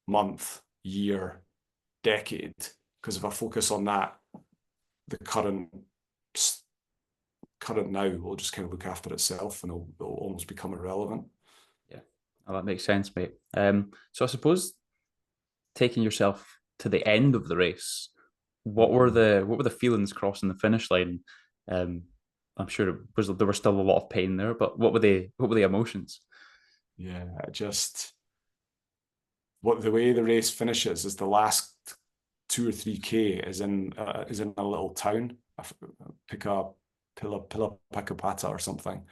month, year, decade. Because if I focus on that, the current now will just kind of look after itself and it'll almost become irrelevant. Yeah, oh, that makes sense, mate. So I suppose taking yourself to the end of the race, what were the feelings crossing the finish line? Um, I'm sure there was still a lot of pain there, but what were the emotions? Yeah, just what the way the race finishes is the last 2 or 3 K is in a little town. Pick up Pila or something.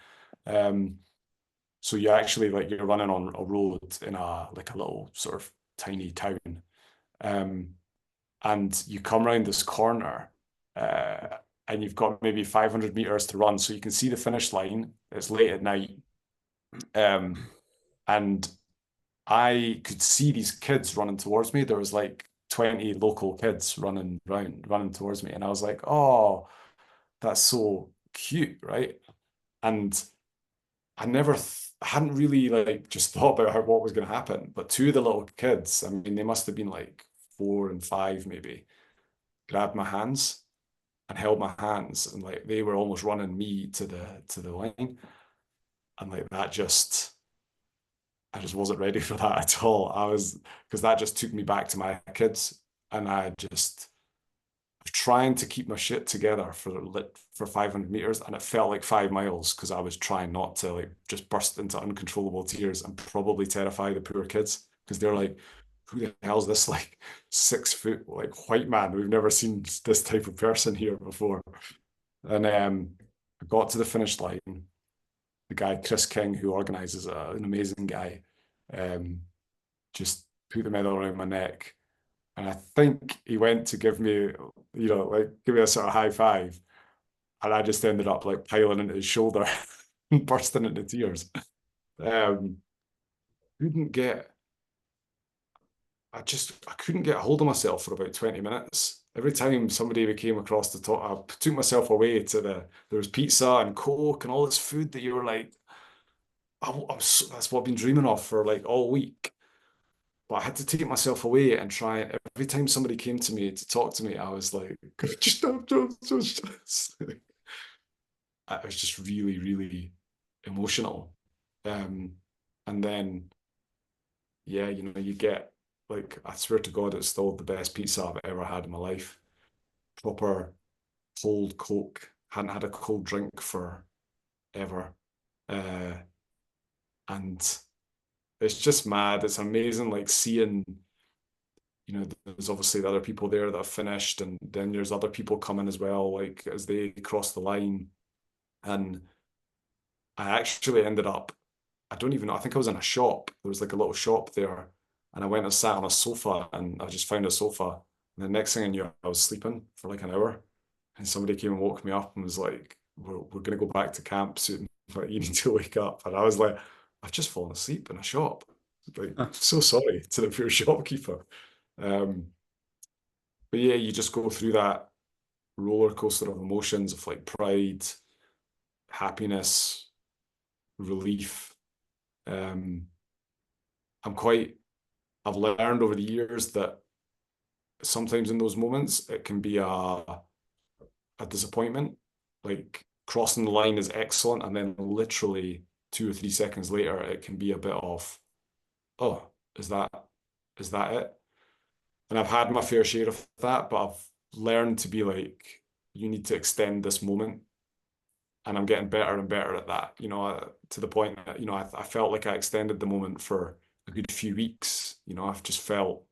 Um, so you actually like you're running on a road in a like a little sort of tiny town. Um, and you come around this corner, uh, and you've got maybe 500 meters to run, so you can see the finish line. It's late at night, and I could see these kids running towards me. There was like 20 local kids running towards me, and I was like, "Oh, that's so cute, right?" And I hadn't really like just thought about what was going to happen. But two of the little kids, I mean, they must have been like 4 and 5 maybe, grabbed my hands and held my hands, and like they were almost running me to the line, and like that just I just wasn't ready for that at all. I was because that just took me back to my kids, and I just was trying to keep my shit together for 500 meters, and it felt like 5 miles because I was trying not to like just burst into uncontrollable tears and probably terrify the poor kids because they're like, "Who the hell's this like 6 foot like white man? We've never seen this type of person here before." And I got to the finish line. The guy Chris King, who organizes an amazing guy, um, just put the medal around my neck, and I think he went to give me, like give me a sort of high five, and I just ended up like piling into his shoulder and bursting into tears. Um, couldn't get, I couldn't get a hold of myself for about 20 minutes. Every time somebody came across the top, I took myself away to there was pizza and Coke and all this food that you were like, that's what I've been dreaming of for like all week. But I had to take myself away and try. Every time somebody came to me to talk to me, I was like, I was just really, really emotional. Um, and then, yeah, you get like, I swear to God, it's still the best pizza I've ever had in my life. Proper cold Coke. Hadn't had a cold drink for ever. Uh, and it's just mad. It's amazing, like seeing there's obviously the other people there that have finished, and then there's other people coming as well, like as they cross the line. And I actually ended up, I don't even know, I think I was in a shop. There was like a little shop there, and I went and sat on a sofa, and I just found a sofa. And the next thing I knew, I was sleeping for like an hour, and somebody came and woke me up and was like, "We're gonna go back to camp soon, but you need to wake up." And I was like, "I've just fallen asleep in a shop." Like, so sorry to the poor shopkeeper. Um, but yeah, you just go through that roller coaster of emotions of like pride, happiness, relief. Um, I'm quite, I've learned over the years that sometimes in those moments it can be a disappointment. Like crossing the line is excellent, and then literally 2 or 3 seconds later, it can be a bit of, oh, is that is that it? And I've had my fair share of that, but I've learned to be like, you need to extend this moment, and I'm getting better and better at that. To the point that I felt like I extended the moment for a good few weeks. I've just felt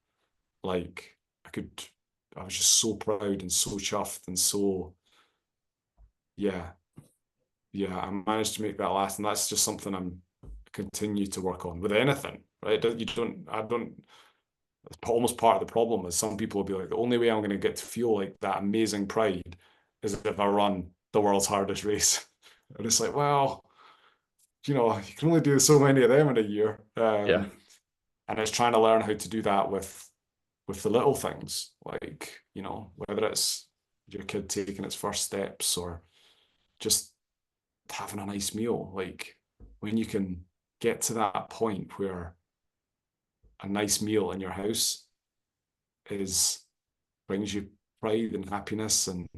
like I could. I was just so proud and so chuffed and so yeah, yeah. I managed to make that last, and that's just something I'm continue to work on with anything, right? You don't. I don't. It's almost part of the problem is some people will be like, the only way I'm going to get to feel like that amazing pride is if I run the world's hardest race. And it's like, well, you can only do so many of them in a year. Yeah. And it's trying to learn how to do that with the little things, like, whether it's your kid taking its first steps or just having a nice meal. Like when you can get to that point where a nice meal in your house is brings you pride and happiness, and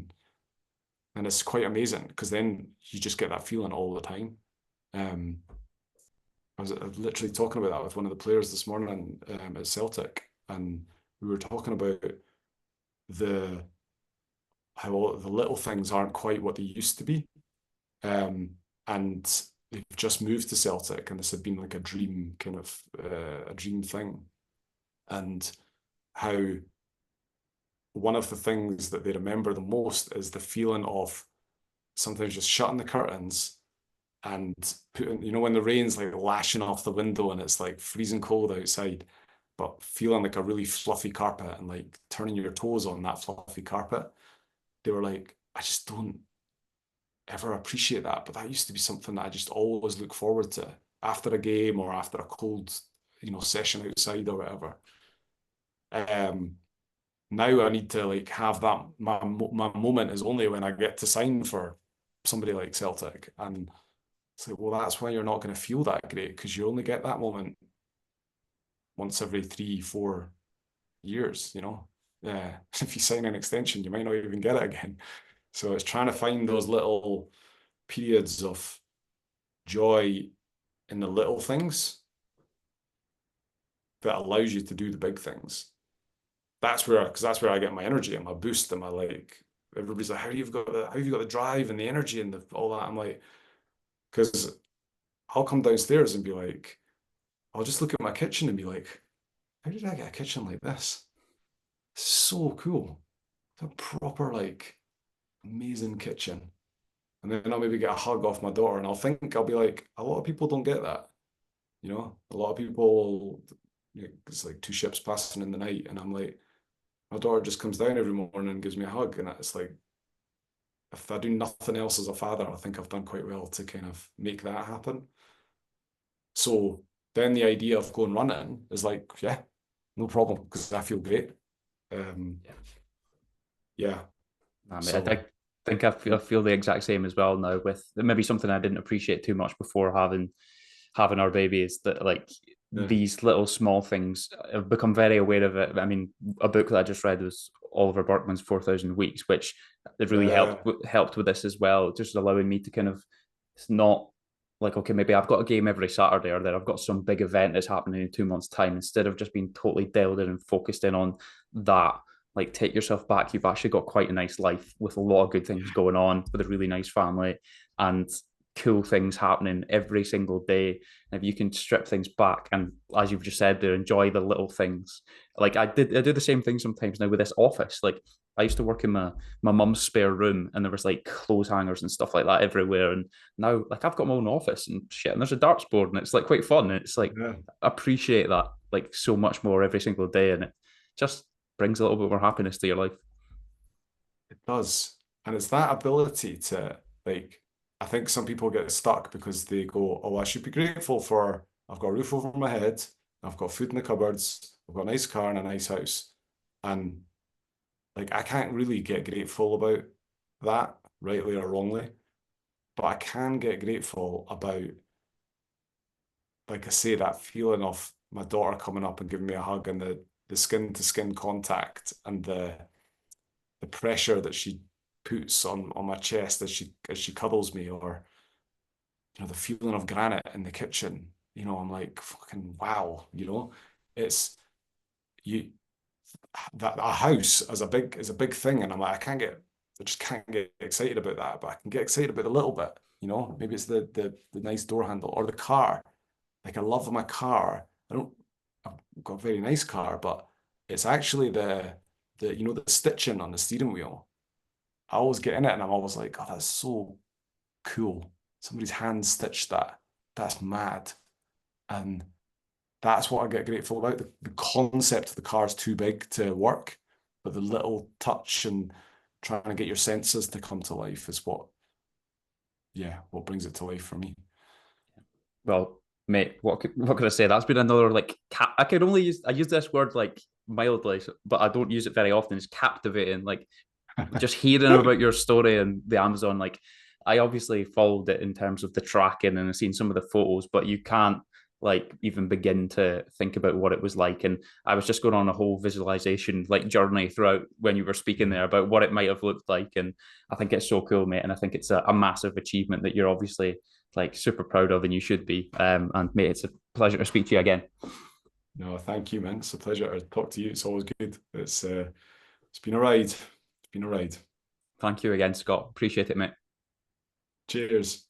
it's quite amazing because then you just get that feeling all the time. Um, I was literally talking about that with one of the players this morning at Celtic, and we were talking about the how the little things aren't quite what they used to be. Um, and they've just moved to Celtic, and this had been like a dream kind of a dream thing, and how one of the things that they remember the most is the feeling of sometimes just shutting the curtains and putting, when the rain's like lashing off the window and it's like freezing cold outside, but feeling like a really fluffy carpet and like turning your toes on that fluffy carpet. They were like, I just don't ever appreciate that. But that used to be something that I just always look forward to after a game or after a cold, session outside or whatever. Um, Now I need to like have that my moment is only when I get to sign for somebody like Celtic, and it's like, well, that's why you're not going to feel that great because you only get that moment once every 3, 4 years. If you sign an extension, you might not even get it again. So it's trying to find those little periods of joy in the little things that allows you to do the big things. Because that's where I get my energy and my boost and my like. Everybody's like, how have you got the drive and the energy and all that? I'm like, because I'll come downstairs and be like, I'll just look at my kitchen and be like, how did I get a kitchen like this? It's so cool. It's a proper like amazing kitchen. And then I'll maybe get a hug off my daughter and I'll be like, a lot of people don't get that. A lot of people, it's like two ships passing in the night. And I'm like, my daughter just comes down every morning and gives me a hug. And it's like, if I do nothing else as a father, I think I've done quite well to kind of make that happen. So then the idea of going running is like, yeah, no problem, because I feel great. Um, yeah. I mean, So I feel the exact same as well now. With maybe something I didn't appreciate too much before having our baby is that like yeah. these little small things. I've become very aware of it. I mean, a book that I just read was Oliver Burkeman's 4,000 Weeks, which it really Yeah. helped with this as well, just allowing me to kind of, it's not like, okay, maybe I've got a game every Saturday, or that I've got some big event that's happening in 2 months' time. Instead of just being totally dialed in and focused in on that, like take yourself back. You've actually got quite a nice life with a lot of good things going on, with a really nice family and cool things happening every single day. And if you can strip things back and, as you've just said, to enjoy the little things. Like I do the same thing sometimes now with this office. Like I used to work in my mum's spare room, and there was like clothes hangers and stuff like that everywhere. And now, like, I've got my own office and shit, and there's a darts board, and it's like quite fun. And it's like, Yeah. I appreciate that like so much more every single day, and it just brings a little bit more happiness to your life. It does. And it's that ability to like, I think some people get stuck because they go, oh, I should be grateful for I've got a roof over my head, I've got food in the cupboards, I've got a nice car and a nice house. And like I can't really get grateful about that, rightly or wrongly, but I can get grateful about, like I say, that feeling of my daughter coming up and giving me a hug and the skin to skin contact and the pressure that she puts on my chest as she cuddles me, or the feeling of granite in the kitchen. I'm like, fucking wow. It's you that a house is a big thing, and I'm like, I just can't get excited about that, but I can get excited about a little bit. Maybe it's the nice door handle or the car. Like I love my car. I've got a very nice car, but it's actually the stitching on the steering wheel. I always get in it and I'm always like, oh, that's so cool. Somebody's hand stitched that. That's mad. And that's what I get grateful about. The concept of the car is too big to work, but the little touch and trying to get your senses to come to life is what brings it to life for me. Well, mate, what could I say? That's been another like I use this word like mildly, but I don't use it very often. It's captivating. Like just hearing about your story and the Amazon, like I obviously followed it in terms of the tracking and I've seen some of the photos, but you can't like even begin to think about what it was like. And I was just going on a whole visualization like journey throughout when you were speaking there about what it might have looked like. And I think it's so cool, mate. And I think it's a massive achievement that you're obviously like super proud of, and you should be. And mate, it's a pleasure to speak to you again. No, thank you, man. It's a pleasure to talk to you. It's always good. It's been a ride. It's been a ride. Thank you again, Scott. Appreciate it, mate. Cheers.